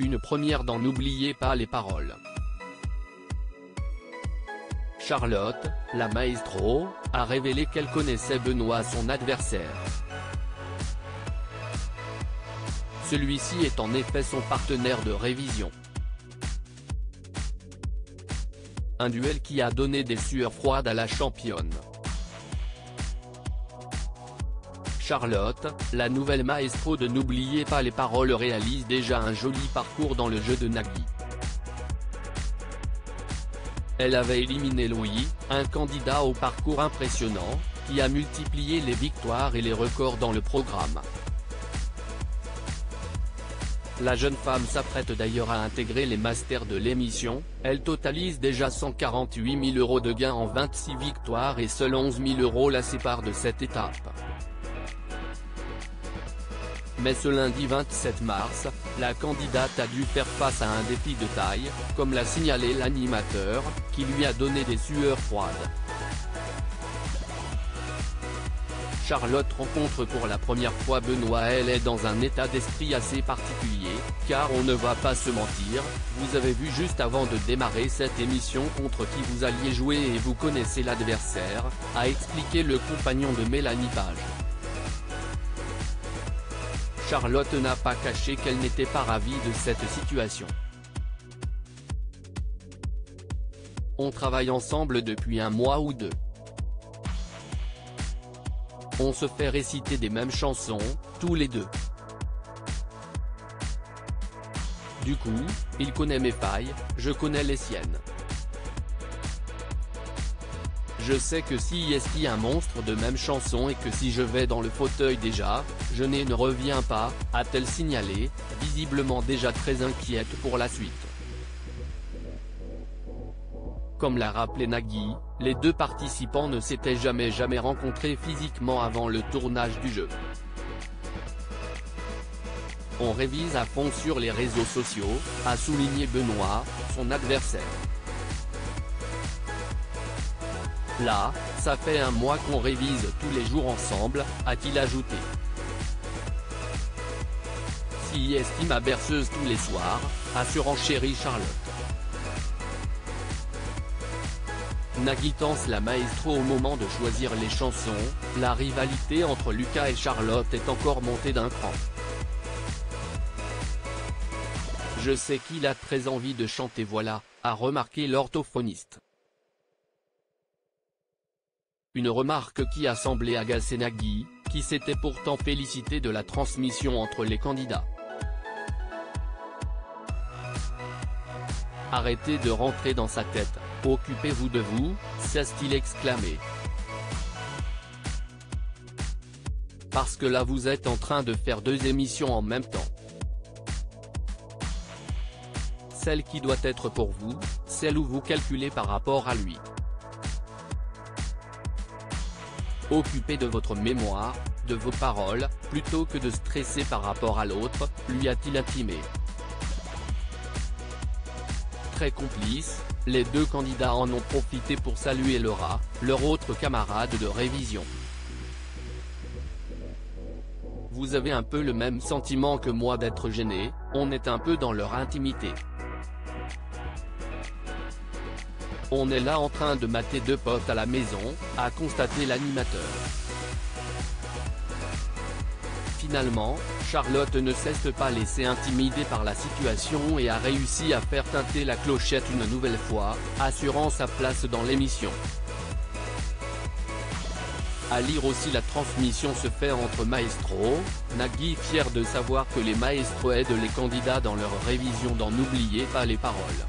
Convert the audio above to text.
Une première dans N'oubliez pas les paroles. Charlotte, la maestro, a révélé qu'elle connaissait Benoît, son adversaire. Celui-ci est en effet son partenaire de révision. Un duel qui a donné des sueurs froides à la championne. Charlotte, la nouvelle maestro de N'oubliez pas les paroles, réalise déjà un joli parcours dans le jeu de Nagui. Elle avait éliminé Louis, un candidat au parcours impressionnant, qui a multiplié les victoires et les records dans le programme. La jeune femme s'apprête d'ailleurs à intégrer les masters de l'émission. Elle totalise déjà 148 000 € de gains en 26 victoires et seuls 11 000 € la séparent de cette étape. Mais ce lundi 27 mars, la candidate a dû faire face à un défi de taille, comme l'a signalé l'animateur, qui lui a donné des sueurs froides. Charlotte rencontre pour la première fois Benoît. Elle est dans un état d'esprit assez particulier, car on ne va pas se mentir, vous avez vu juste avant de démarrer cette émission contre qui vous alliez jouer et vous connaissez l'adversaire, a expliqué le compagnon de Mélanie Page. Charlotte n'a pas caché qu'elle n'était pas ravie de cette situation. On travaille ensemble depuis un mois ou deux. On se fait réciter des mêmes chansons, tous les deux. Du coup, il connaît mes failles, je connais les siennes. Je sais que si est un monstre de même chanson et que si je vais dans le fauteuil déjà, je ne reviens pas, a-t-elle signalé, visiblement déjà très inquiète pour la suite. Comme l'a rappelé Nagui, les deux participants ne s'étaient jamais rencontrés physiquement avant le tournage du jeu. On révise à fond sur les réseaux sociaux, a souligné Benoît, son adversaire. Là, ça fait un mois qu'on révise tous les jours ensemble, a-t-il ajouté. Si est ma berceuse tous les soirs, a surenchéri Charlotte. Nagui tense la maestro au moment de choisir les chansons. La rivalité entre Lucas et Charlotte est encore montée d'un cran. Je sais qu'il a très envie de chanter, voilà, a remarqué l'orthophoniste. Une remarque qui a semblé agacer Nagui, qui s'était pourtant félicité de la transmission entre les candidats. Arrêtez de rentrer dans sa tête, occupez-vous de vous, s'est-il exclamé. Parce que là vous êtes en train de faire deux émissions en même temps. Celle qui doit être pour vous, celle où vous calculez par rapport à lui. Occupez de votre mémoire, de vos paroles, plutôt que de stresser par rapport à l'autre, lui a-t-il intimé. Très complices, les deux candidats en ont profité pour saluer Laura, leur autre camarade de révision. Vous avez un peu le même sentiment que moi d'être gêné, on est un peu dans leur intimité. On est là en train de mater deux potes à la maison, a constaté l'animateur. Finalement, Charlotte ne s'est pas laissée intimider par la situation et a réussi à faire tinter la clochette une nouvelle fois, assurant sa place dans l'émission. À lire aussi, la transmission se fait entre maestros. Nagui fier de savoir que les maestros aident les candidats dans leur révision dans N'oubliez pas les paroles.